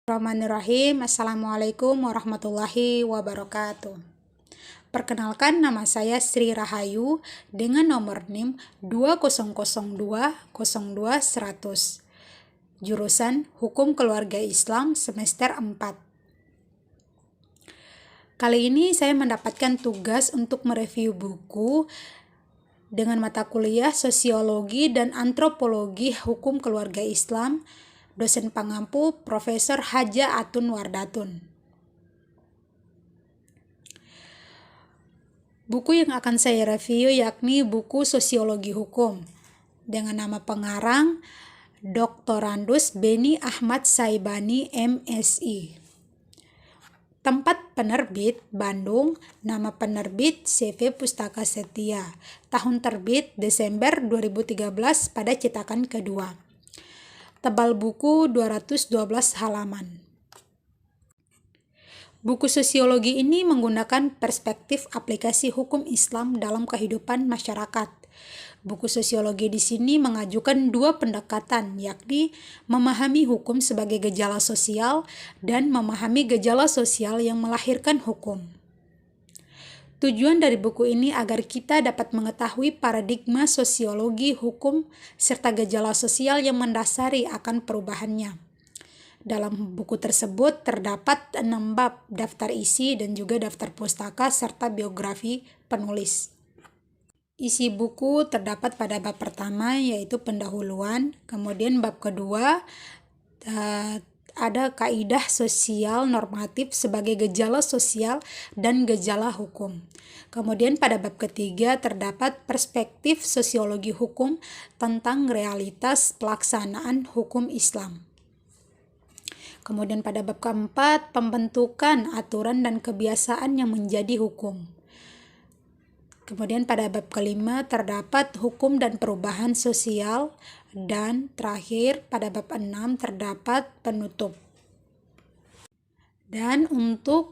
Bismillahirrahmanirrahim. Assalamualaikum warahmatullahi wabarakatuh. Perkenalkan, nama saya Sri Rahayu dengan nomor NIM 2002020100. Jurusan Hukum Keluarga Islam semester 4. Kali ini saya mendapatkan tugas untuk mereview buku dengan mata kuliah Sosiologi dan Antropologi Hukum Keluarga Islam, dosen pengampu Profesor Haja Atun Wardatun. Buku yang akan saya review yakni buku Sosiologi Hukum dengan nama pengarang Dr. Beni Ahmad Saibani MSI. Tempat penerbit Bandung, nama penerbit CV Pustaka Setia. Tahun terbit Desember 2013 pada cetakan kedua. Tebal buku 212 halaman. Buku sosiologi ini menggunakan perspektif aplikasi hukum Islam dalam kehidupan masyarakat. Buku sosiologi di sini mengajukan dua pendekatan, yakni memahami hukum sebagai gejala sosial dan memahami gejala sosial yang melahirkan hukum. Tujuan dari buku ini agar kita dapat mengetahui paradigma sosiologi hukum serta gejala sosial yang mendasari akan perubahannya. Dalam buku tersebut terdapat 6 bab, daftar isi dan juga daftar pustaka serta biografi penulis. Isi buku terdapat pada bab pertama yaitu pendahuluan, kemudian bab kedua ada kaidah sosial normatif sebagai gejala sosial dan gejala hukum. Kemudian pada bab ketiga terdapat perspektif sosiologi hukum tentang realitas pelaksanaan hukum Islam. Kemudian pada bab keempat, pembentukan aturan dan kebiasaan yang menjadi hukum. Kemudian pada bab kelima terdapat hukum dan perubahan sosial, dan terakhir pada bab 6 terdapat penutup. Dan untuk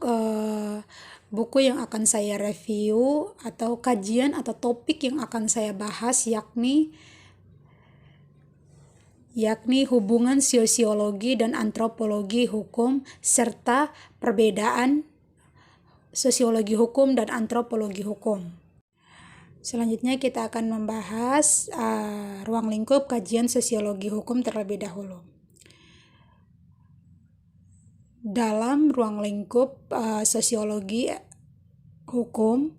buku yang akan saya review atau kajian atau topik yang akan saya bahas yakni hubungan sosiologi dan antropologi hukum serta perbedaan sosiologi hukum dan antropologi hukum. Selanjutnya kita akan membahas ruang lingkup kajian sosiologi hukum terlebih dahulu. Dalam ruang lingkup sosiologi hukum,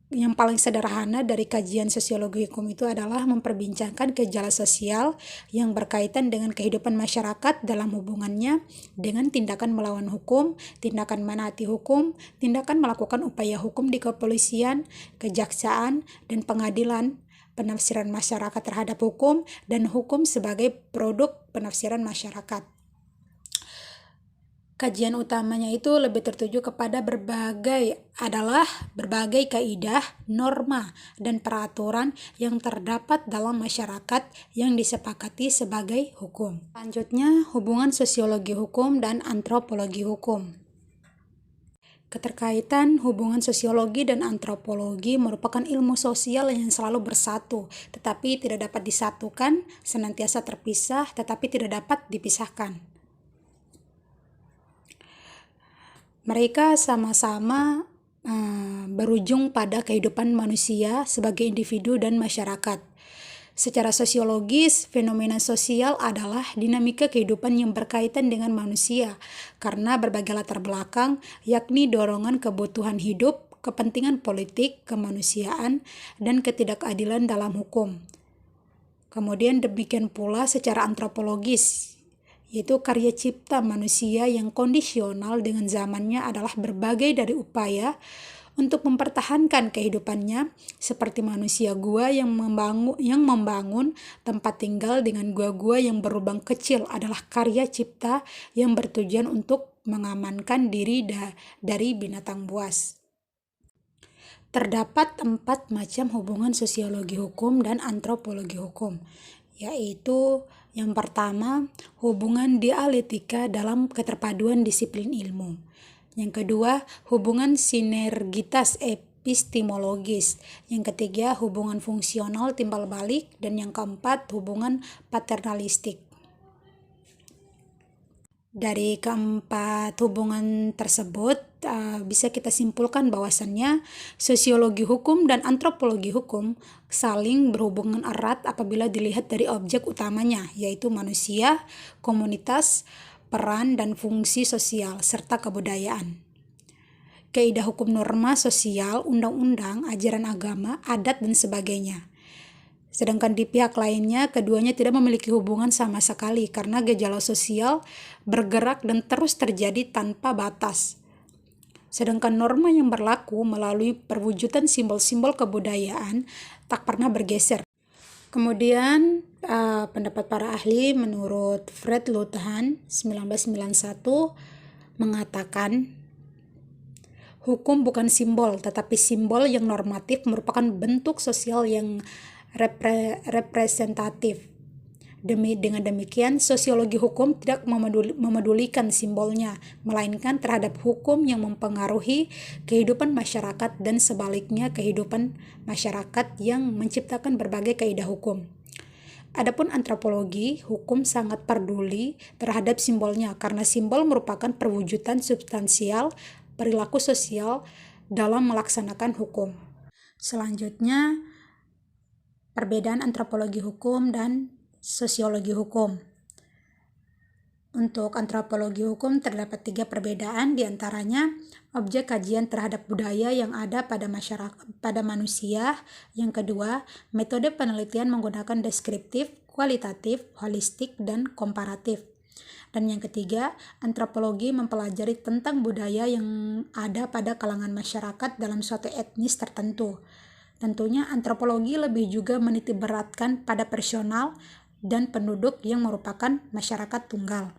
yang paling sederhana dari kajian sosiologi hukum itu adalah memperbincangkan gejala sosial yang berkaitan dengan kehidupan masyarakat dalam hubungannya dengan tindakan melawan hukum, tindakan menaati hukum, tindakan melakukan upaya hukum di kepolisian, kejaksaan, dan pengadilan, penafsiran masyarakat terhadap hukum, dan hukum sebagai produk penafsiran masyarakat. Kajian utamanya itu lebih tertuju kepada berbagai kaidah, norma, dan peraturan yang terdapat dalam masyarakat yang disepakati sebagai hukum. Selanjutnya, hubungan sosiologi hukum dan antropologi hukum. Keterkaitan hubungan sosiologi dan antropologi merupakan ilmu sosial yang selalu bersatu, tetapi tidak dapat disatukan, senantiasa terpisah, tetapi tidak dapat dipisahkan. Mereka sama-sama berujung pada kehidupan manusia sebagai individu dan masyarakat. Secara sosiologis, fenomena sosial adalah dinamika kehidupan yang berkaitan dengan manusia karena berbagai latar belakang, yakni dorongan kebutuhan hidup, kepentingan politik, kemanusiaan, dan ketidakadilan dalam hukum. Kemudian demikian pula secara antropologis, yaitu karya cipta manusia yang kondisional dengan zamannya adalah berbagai dari upaya untuk mempertahankan kehidupannya, seperti manusia gua yang membangun tempat tinggal dengan gua-gua yang berlubang kecil adalah karya cipta yang bertujuan untuk mengamankan diri dari binatang buas. Terdapat 4 macam hubungan sosiologi hukum dan antropologi hukum, yaitu yang pertama, hubungan dialektika dalam keterpaduan disiplin ilmu. Yang kedua, hubungan sinergitas epistemologis. Yang ketiga, hubungan fungsional timbal balik. Dan yang keempat, hubungan paternalistik. Dari keempat hubungan tersebut, bisa kita simpulkan bahwasannya sosiologi hukum dan antropologi hukum saling berhubungan erat apabila dilihat dari objek utamanya, yaitu manusia, komunitas, peran dan fungsi sosial, serta kebudayaan. Kaidah hukum norma sosial, undang-undang, ajaran agama, adat, dan sebagainya. Sedangkan di pihak lainnya, keduanya tidak memiliki hubungan sama sekali karena gejala sosial bergerak dan terus terjadi tanpa batas. Sedangkan norma yang berlaku melalui perwujudan simbol-simbol kebudayaan tak pernah bergeser. Kemudian pendapat para ahli menurut Fred Luthans 1991 mengatakan hukum bukan simbol, tetapi simbol yang normatif merupakan bentuk sosial yang representatif. Dengan demikian, sosiologi hukum tidak memedulikan simbolnya, melainkan terhadap hukum yang mempengaruhi kehidupan masyarakat dan sebaliknya kehidupan masyarakat yang menciptakan berbagai kaidah hukum. Adapun antropologi hukum sangat peduli terhadap simbolnya karena simbol merupakan perwujudan substansial perilaku sosial dalam melaksanakan hukum. Selanjutnya, perbedaan antropologi hukum dan sosiologi hukum. Untuk antropologi hukum terdapat 3 perbedaan, diantaranya objek kajian terhadap budaya yang ada pada masyarakat, pada manusia. Yang kedua, metode penelitian menggunakan deskriptif, kualitatif, holistik, dan komparatif. Dan yang ketiga, antropologi mempelajari tentang budaya yang ada pada kalangan masyarakat dalam suatu etnis tertentu. Tentunya antropologi lebih juga menitikberatkan pada personal dan penduduk yang merupakan masyarakat tunggal.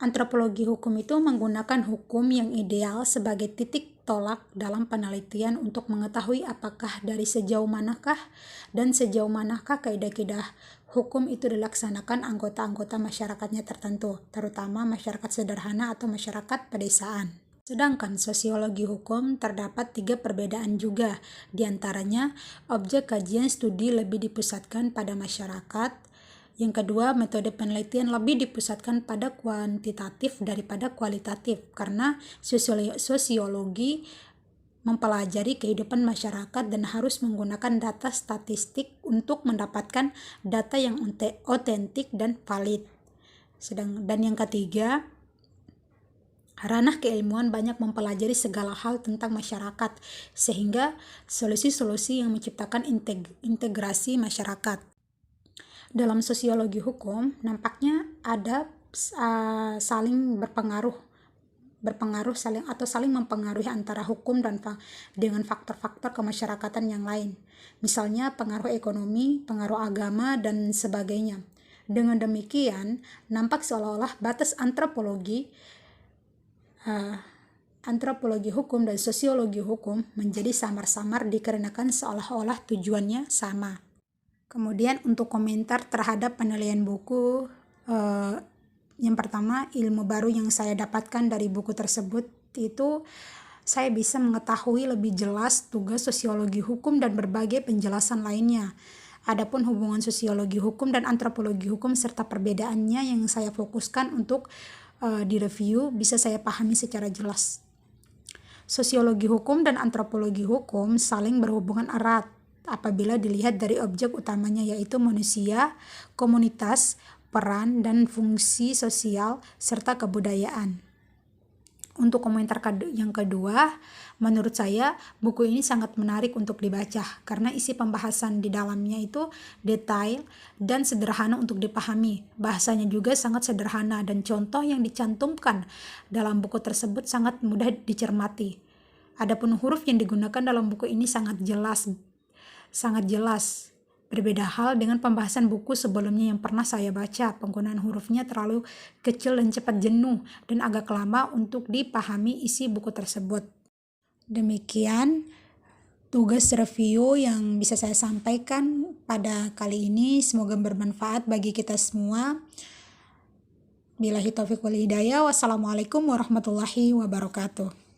Antropologi hukum itu menggunakan hukum yang ideal sebagai titik tolak dalam penelitian untuk mengetahui apakah dari sejauh manakah kaidah-kaidah hukum itu dilaksanakan anggota-anggota masyarakatnya tertentu, terutama masyarakat sederhana atau masyarakat pedesaan. Sedangkan sosiologi hukum terdapat 3 perbedaan juga, diantaranya objek kajian studi lebih dipusatkan pada masyarakat. Yang kedua, metode penelitian lebih dipusatkan pada kuantitatif daripada kualitatif, karena sosiologi mempelajari kehidupan masyarakat dan harus menggunakan data statistik untuk mendapatkan data yang otentik dan valid. Dan yang ketiga, ranah keilmuan banyak mempelajari segala hal tentang masyarakat, sehingga solusi-solusi yang menciptakan integrasi masyarakat. Dalam sosiologi hukum, nampaknya ada saling mempengaruhi antara hukum dan dengan faktor-faktor kemasyarakatan yang lain. Misalnya pengaruh ekonomi, pengaruh agama, dan sebagainya. Dengan demikian, nampak seolah-olah batas antropologi hukum dan sosiologi hukum menjadi samar-samar dikarenakan seolah-olah tujuannya sama. Kemudian untuk komentar terhadap penilaian buku, yang pertama, ilmu baru yang saya dapatkan dari buku tersebut itu saya bisa mengetahui lebih jelas tugas sosiologi hukum dan berbagai penjelasan lainnya. Adapun hubungan sosiologi hukum dan antropologi hukum serta perbedaannya yang saya fokuskan untuk direview bisa saya pahami secara jelas. Sosiologi hukum dan antropologi hukum saling berhubungan erat apabila dilihat dari objek utamanya, yaitu manusia, komunitas, peran dan fungsi sosial serta kebudayaan. Untuk komentar yang kedua, menurut saya buku ini sangat menarik untuk dibaca karena isi pembahasan di dalamnya itu detail dan sederhana untuk dipahami. Bahasanya juga sangat sederhana dan contoh yang dicantumkan dalam buku tersebut sangat mudah dicermati. Adapun huruf yang digunakan dalam buku ini sangat jelas. Berbeda hal dengan pembahasan buku sebelumnya yang pernah saya baca, penggunaan hurufnya terlalu kecil dan cepat jenuh dan agak lama untuk dipahami isi buku tersebut. Demikian tugas review yang bisa saya sampaikan pada kali ini, semoga bermanfaat bagi kita semua. Billahi taufiq wal hidayah. Wassalamualaikum warahmatullahi wabarakatuh.